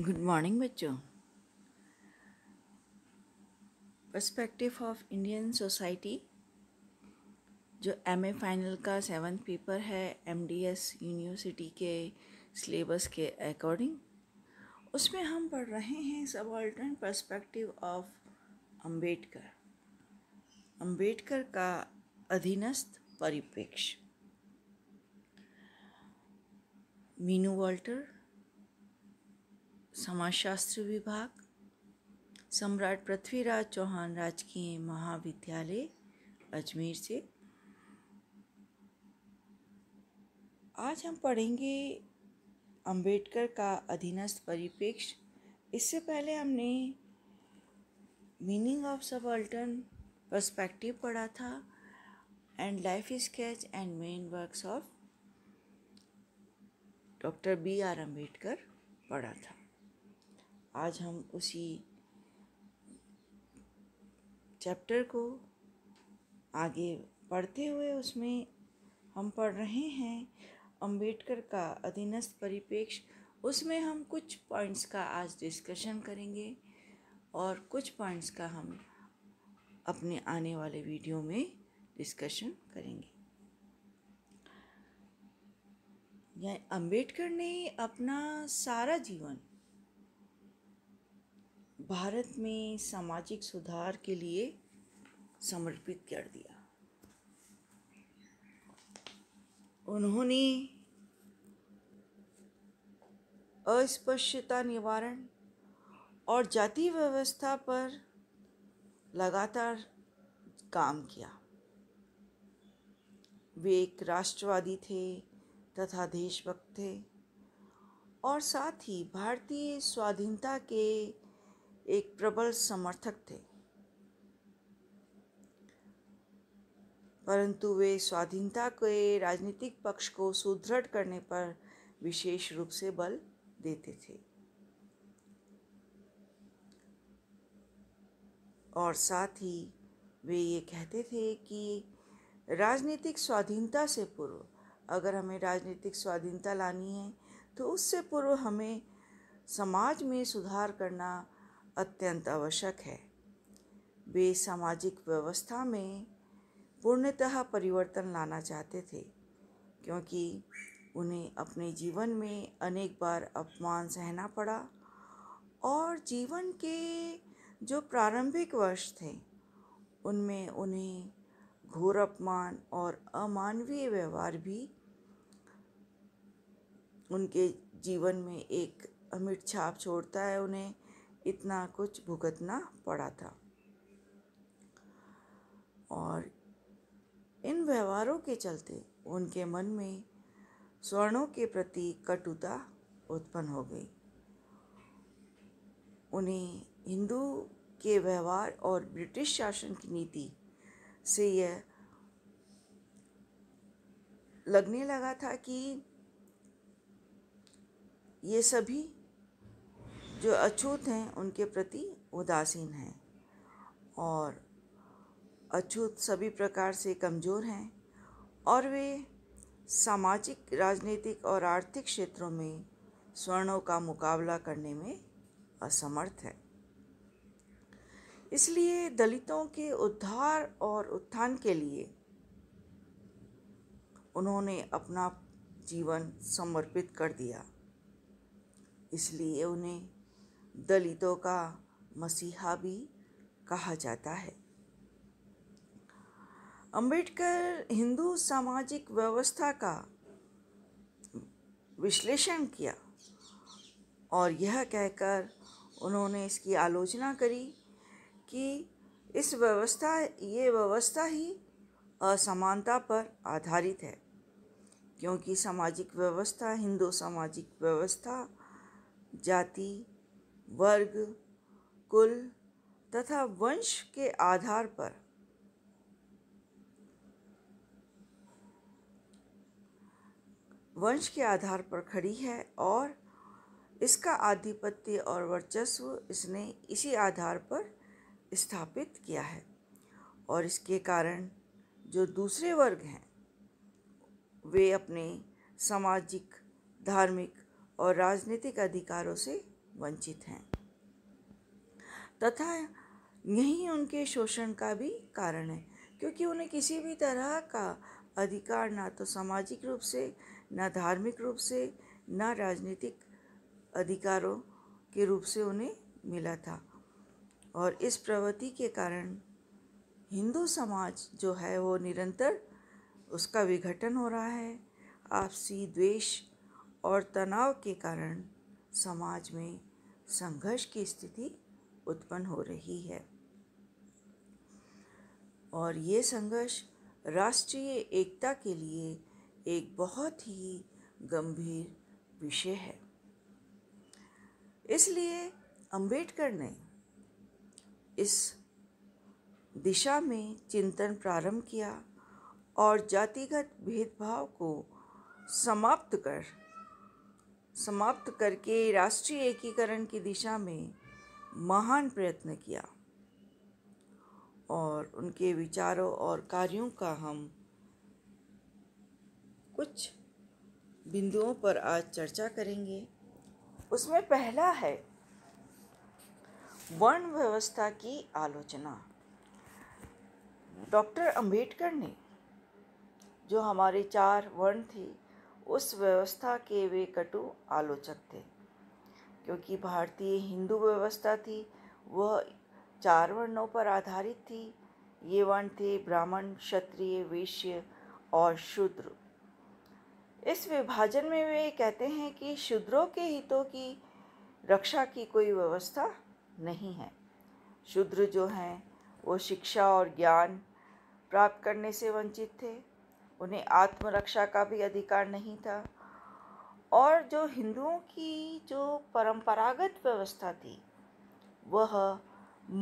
Good morning बच्चों। Perspective of Indian society जो MA final का 7th पेपर है एमडीएस यूनिवर्सिटी के सिलेबस के अकॉर्डिंग, उसमें हम पढ़ रहे हैं subaltern perspective of Ambedkar. Ambedkar का अधीनस्थ परिप्रेक्ष्य। मीनू वॉल्टर, समाजशास्त्र विभाग, सम्राट पृथ्वीराज चौहान राजकीय महाविद्यालय अजमेर से। आज हम पढ़ेंगे अंबेडकर का अधीनस्थ परिप्रेक्ष्य। इससे पहले हमने मीनिंग ऑफ सबाल्टर्न पर्सपेक्टिव पढ़ा था and life sketch and main works of doctor B.R. Ambedkar पढ़ा था। आज हम उसी चैप्टर को आगे पढ़ते हुए उसमें हम पढ़ रहे हैं अंबेडकर का अधीनस्थ परिप्रेक्ष्य। उसमें हम कुछ पॉइंट्स का आज डिस्कशन करेंगे और कुछ पॉइंट्स का हम अपने आने वाले वीडियो में डिस्कशन करेंगे। अंबेडकर ने अपना सारा जीवन भारत में सामाजिक सुधार के लिए समर्पित कर दिया। उन्होंने अस्पृश्यता निवारण और जाति व्यवस्था पर लगातार काम किया। वे एक राष्ट्रवादी थे तथा देशभक्त थे और साथ ही भारतीय स्वाधीनता के एक प्रबल समर्थक थे, परंतु वे स्वाधीनता के राजनीतिक पक्ष को सुदृढ़ करने पर विशेष रूप से बल देते थे और साथ ही वे ये कहते थे कि राजनीतिक स्वाधीनता से पूर्व, अगर हमें राजनीतिक स्वाधीनता लानी है तो उससे पूर्व हमें समाज में सुधार करना अत्यंत आवश्यक है। वे सामाजिक व्यवस्था में पूर्णतः परिवर्तन लाना चाहते थे, क्योंकि उन्हें अपने जीवन में अनेक बार अपमान सहना पड़ा और जीवन के जो प्रारंभिक वर्ष थे उनमें उन्हें घोर अपमान और अमानवीय व्यवहार भी उनके जीवन में एक अमिट छाप छोड़ता है। उन्हें इतना कुछ भुगतना पड़ा था और इन व्यवहारों के चलते उनके मन में स्वर्णों के प्रति कटुता उत्पन्न हो गई। उन्हें हिंदू के व्यवहार और ब्रिटिश शासन की नीति से यह लगने लगा था कि ये सभी जो अछूत हैं उनके प्रति उदासीन हैं और अछूत सभी प्रकार से कमज़ोर हैं और वे सामाजिक, राजनीतिक और आर्थिक क्षेत्रों में स्वर्णों का मुकाबला करने में असमर्थ है। इसलिए दलितों के उद्धार और उत्थान के लिए उन्होंने अपना जीवन समर्पित कर दिया। इसलिए उन्हें दलितों का मसीहा भी कहा जाता है। अंबेडकर हिंदू सामाजिक व्यवस्था का विश्लेषण किया और यह कहकर उन्होंने इसकी आलोचना करी कि ये व्यवस्था ही असमानता पर आधारित है, क्योंकि सामाजिक व्यवस्था, हिंदू सामाजिक व्यवस्था जाति, वर्ग, कुल तथा वंश के आधार पर खड़ी है और इसका आधिपत्य और वर्चस्व इसने इसी आधार पर स्थापित किया है और इसके कारण जो दूसरे वर्ग हैं वे अपने सामाजिक, धार्मिक और राजनीतिक अधिकारों से वंचित हैं तथा यही उनके शोषण का भी कारण है, क्योंकि उन्हें किसी भी तरह का अधिकार ना तो सामाजिक रूप से, ना धार्मिक रूप से, ना राजनीतिक अधिकारों के रूप से उन्हें मिला था। और इस प्रवृत्ति के कारण हिंदू समाज जो है वो निरंतर उसका विघटन हो रहा है। आपसी द्वेष और तनाव के कारण समाज में संघर्ष की स्थिति उत्पन्न हो रही है और ये संघर्ष राष्ट्रीय एकता के लिए एक बहुत ही गंभीर विषय है। इसलिए अंबेडकर ने इस दिशा में चिंतन प्रारंभ किया और जातिगत भेदभाव को समाप्त करके राष्ट्रीय एकीकरण की दिशा में महान प्रयत्न किया। और उनके विचारों और कार्यों का हम कुछ बिंदुओं पर आज चर्चा करेंगे। उसमें पहला है वर्ण व्यवस्था की आलोचना। डॉक्टर अंबेडकर ने जो हमारे 4 वर्ण थे उस व्यवस्था के वे कटु आलोचक थे, क्योंकि भारतीय हिंदू व्यवस्था थी वह 4 वर्णों पर आधारित थी। ये वर्ण थे ब्राह्मण, क्षत्रिय, वैश्य और शूद्र। इस विभाजन में वे कहते हैं कि शूद्रों के हितों की रक्षा की कोई व्यवस्था नहीं है। शूद्र जो हैं वो शिक्षा और ज्ञान प्राप्त करने से वंचित थे, उन्हें आत्मरक्षा का भी अधिकार नहीं था। और जो हिंदुओं की जो परंपरागत व्यवस्था थी वह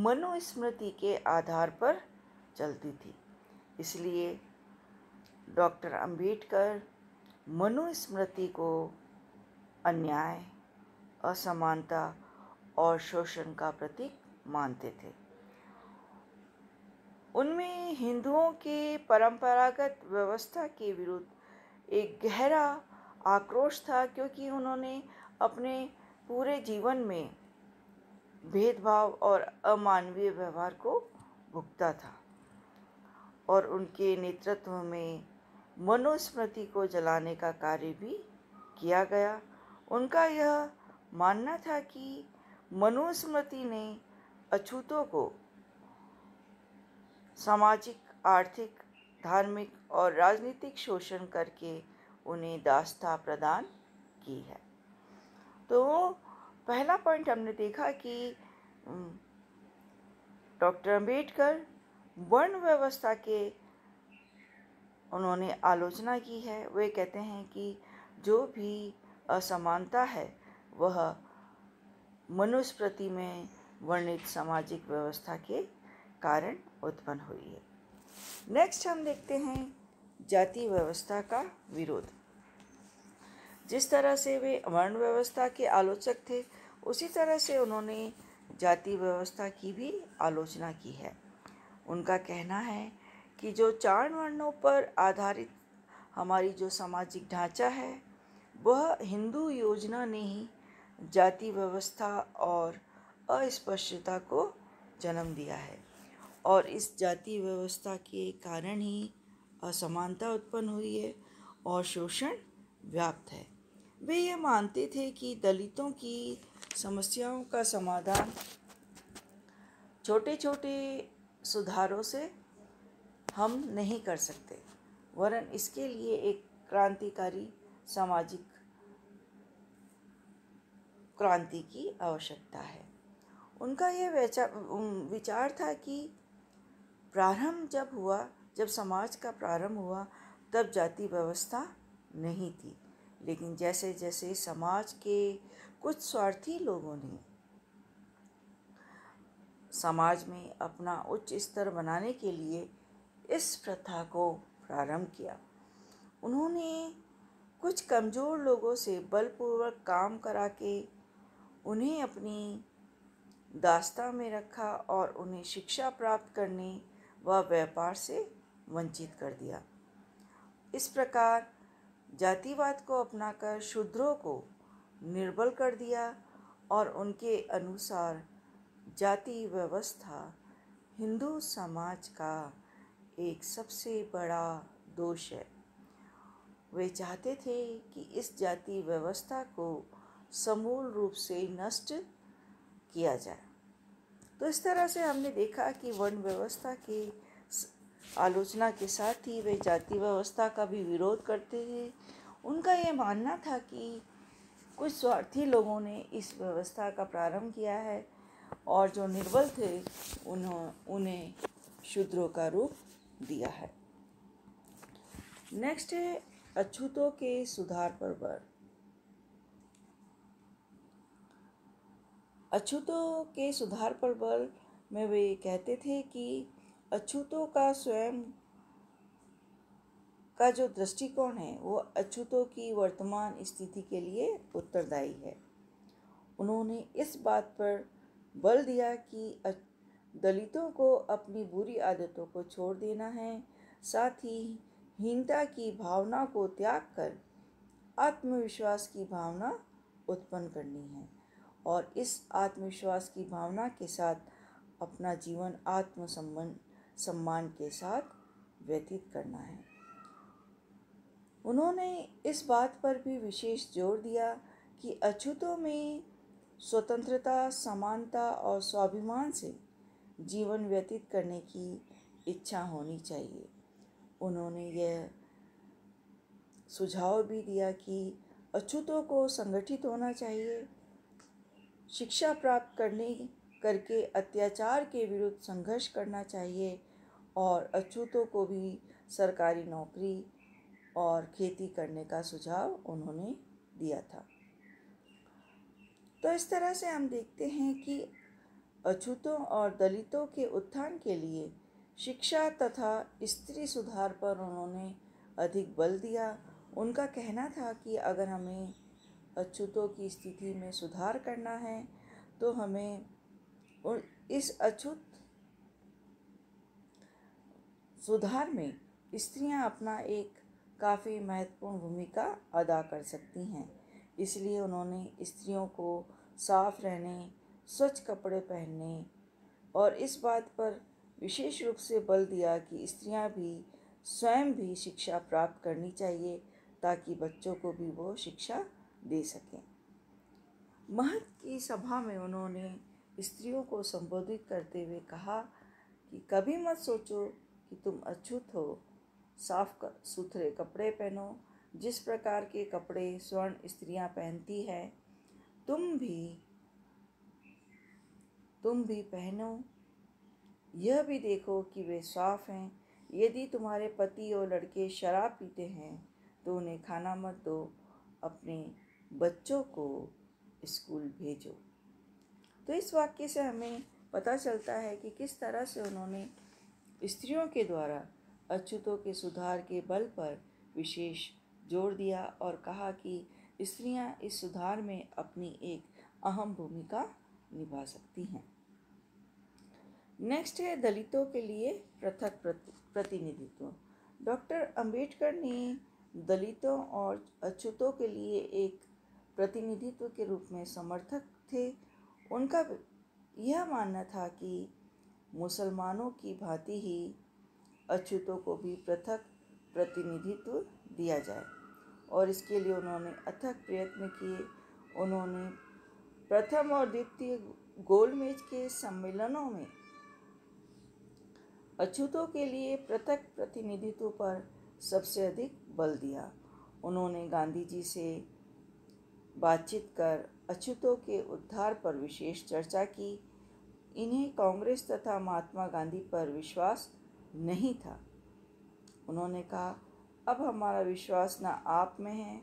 मनुस्मृति के आधार पर चलती थी। इसलिए डॉक्टर अंबेडकर मनुस्मृति को अन्याय, असमानता और शोषण का प्रतीक मानते थे। उनमें हिंदुओं के परंपरागत व्यवस्था के विरुद्ध एक गहरा आक्रोश था, क्योंकि उन्होंने अपने पूरे जीवन में भेदभाव और अमानवीय व्यवहार को भुगता था। और उनके नेतृत्व में मनुस्मृति को जलाने का कार्य भी किया गया। उनका यह मानना था कि मनुस्मृति ने अछूतों को सामाजिक, आर्थिक, धार्मिक और राजनीतिक शोषण करके उन्हें दासता प्रदान की है। तो पहला पॉइंट हमने देखा कि डॉक्टर अंबेडकर वर्ण व्यवस्था के उन्होंने आलोचना की है। वे कहते हैं कि जो भी असमानता है वह मनुस्मृति में वर्णित सामाजिक व्यवस्था के कारण उत्पन्न हुई है। नेक्स्ट हम देखते हैं जाति व्यवस्था का विरोध। जिस तरह से वे वर्ण व्यवस्था के आलोचक थे उसी तरह से उन्होंने जाति व्यवस्था की भी आलोचना की है। उनका कहना है कि जो 4 वर्णों पर आधारित हमारी जो सामाजिक ढांचा है वह हिंदू योजना ने ही जाति व्यवस्था और अस्पृश्यता को जन्म दिया है और इस जाति व्यवस्था के कारण ही असमानता उत्पन्न हुई है और शोषण व्याप्त है। वे ये मानते थे कि दलितों की समस्याओं का समाधान छोटे छोटे सुधारों से हम नहीं कर सकते, वरन इसके लिए एक क्रांतिकारी सामाजिक क्रांति की आवश्यकता है। उनका यह विचार था कि प्रारंभ जब समाज का प्रारंभ हुआ तब जाति व्यवस्था नहीं थी, लेकिन जैसे जैसे समाज के कुछ स्वार्थी लोगों ने समाज में अपना उच्च स्तर बनाने के लिए इस प्रथा को प्रारंभ किया, उन्होंने कुछ कमज़ोर लोगों से बलपूर्वक काम करा के उन्हें अपनी दास्ता में रखा और उन्हें शिक्षा प्राप्त करने व व्यापार से वंचित कर दिया। इस प्रकार जातिवाद को अपनाकर शूद्रों को निर्बल कर दिया और उनके अनुसार जाति व्यवस्था हिंदू समाज का एक सबसे बड़ा दोष है। वे चाहते थे कि इस जाति व्यवस्था को समूल रूप से नष्ट किया जाए। तो इस तरह से हमने देखा कि वर्ण व्यवस्था की आलोचना के साथ ही वे जाति व्यवस्था का भी विरोध करते थे। उनका ये मानना था कि कुछ स्वार्थी लोगों ने इस व्यवस्था का प्रारंभ किया है और जो निर्बल थे उन्हें शूद्रों का रूप दिया है। नेक्स्ट है अछूतों के सुधार पर बल। अछूतों के सुधार पर बल में वे कहते थे कि अछूतों का स्वयं का जो दृष्टिकोण है वो अछूतों की वर्तमान स्थिति के लिए उत्तरदायी है। उन्होंने इस बात पर बल दिया कि दलितों को अपनी बुरी आदतों को छोड़ देना है, साथ ही हीनता की भावना को त्याग कर आत्मविश्वास की भावना उत्पन्न करनी है और इस आत्मविश्वास की भावना के साथ अपना जीवन सम्मान के साथ व्यतीत करना है। उन्होंने इस बात पर भी विशेष जोर दिया कि अछूतों में स्वतंत्रता, समानता और स्वाभिमान से जीवन व्यतीत करने की इच्छा होनी चाहिए। उन्होंने यह सुझाव भी दिया कि अछूतों को संगठित होना चाहिए, शिक्षा प्राप्त करके अत्याचार के विरुद्ध संघर्ष करना चाहिए और अछूतों को भी सरकारी नौकरी और खेती करने का सुझाव उन्होंने दिया था। तो इस तरह से हम देखते हैं कि अछूतों और दलितों के उत्थान के लिए शिक्षा तथा स्त्री सुधार पर उन्होंने अधिक बल दिया। उनका कहना था कि अगर हमें अछूतों की स्थिति में सुधार करना है तो हमें इस अछूत सुधार में स्त्रियां अपना एक काफ़ी महत्वपूर्ण भूमिका अदा कर सकती हैं। इसलिए उन्होंने स्त्रियों को साफ रहने, स्वच्छ कपड़े पहनने और इस बात पर विशेष रूप से बल दिया कि स्त्रियां भी स्वयं भी शिक्षा प्राप्त करनी चाहिए ताकि बच्चों को भी वो शिक्षा दे सकें। महत की सभा में उन्होंने स्त्रियों को संबोधित करते हुए कहा कि कभी मत सोचो कि तुम अछूत हो, साफ सुथरे कपड़े पहनो। जिस प्रकार के कपड़े स्वर्ण स्त्रियां पहनती हैं तुम भी पहनो। यह भी देखो कि वे साफ हैं। यदि तुम्हारे पति और लड़के शराब पीते हैं तो उन्हें खाना मत दो, अपने बच्चों को स्कूल भेजो। तो इस वाक्य से हमें पता चलता है कि किस तरह से उन्होंने स्त्रियों के द्वारा अछूतों के सुधार के बल पर विशेष जोर दिया और कहा कि स्त्रियां इस सुधार में अपनी एक अहम भूमिका निभा सकती हैं। नेक्स्ट है दलितों के लिए पृथक प्रतिनिधित्व। डॉक्टर अंबेडकर ने दलितों और अछूतों के लिए एक प्रतिनिधित्व के रूप में समर्थक थे। उनका यह मानना था कि मुसलमानों की भांति ही अछूतों को भी पृथक प्रतिनिधित्व दिया जाए और इसके लिए उन्होंने अथक प्रयत्न किए। उन्होंने प्रथम और द्वितीय गोलमेज के सम्मेलनों में अछूतों के लिए पृथक प्रतिनिधित्व पर सबसे अधिक बल दिया। उन्होंने गांधी जी से बातचीत कर अछूतों के उद्धार पर विशेष चर्चा की। इन्हें कांग्रेस तथा महात्मा गांधी पर विश्वास नहीं था। उन्होंने कहा, अब हमारा विश्वास न आप में है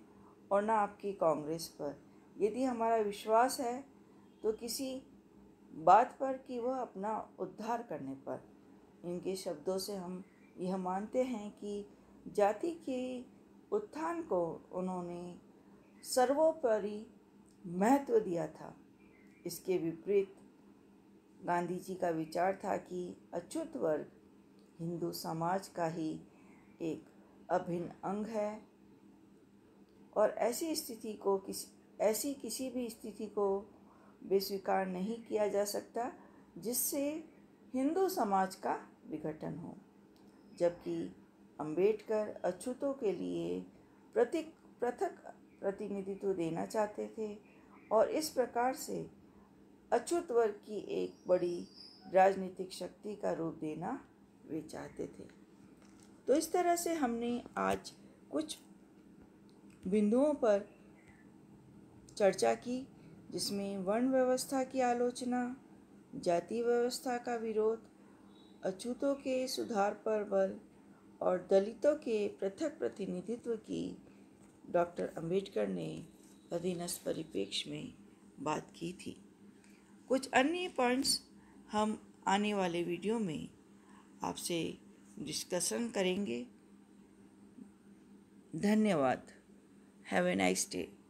और न आपकी कांग्रेस पर। यदि हमारा विश्वास है तो किसी बात पर कि वह अपना उद्धार करने पर। इनके शब्दों से हम यह मानते हैं कि जाति के उत्थान को उन्होंने सर्वोपरि महत्व दिया था। इसके विपरीत गांधी जी का विचार था कि अछूत वर्ग हिंदू समाज का ही एक अभिन्न अंग है और ऐसी किसी भी स्थिति को बेस्वीकार नहीं किया जा सकता जिससे हिंदू समाज का विघटन हो। जबकि अंबेडकर अछूतों के लिए पृथक प्रतिनिधित्व देना चाहते थे और इस प्रकार से अछूत वर्ग की एक बड़ी राजनीतिक शक्ति का रूप देना वे चाहते थे। तो इस तरह से हमने आज कुछ बिंदुओं पर चर्चा की, जिसमें वर्ण व्यवस्था की आलोचना, जाति व्यवस्था का विरोध, अछूतों के सुधार पर बल और दलितों के पृथक प्रतिनिधित्व की डॉक्टर अंबेडकर ने अधीनस्थ परिप्रेक्ष्य में बात की थी। कुछ अन्य पॉइंट्स हम आने वाले वीडियो में आपसे डिस्कशन करेंगे। धन्यवाद। Have a nice day.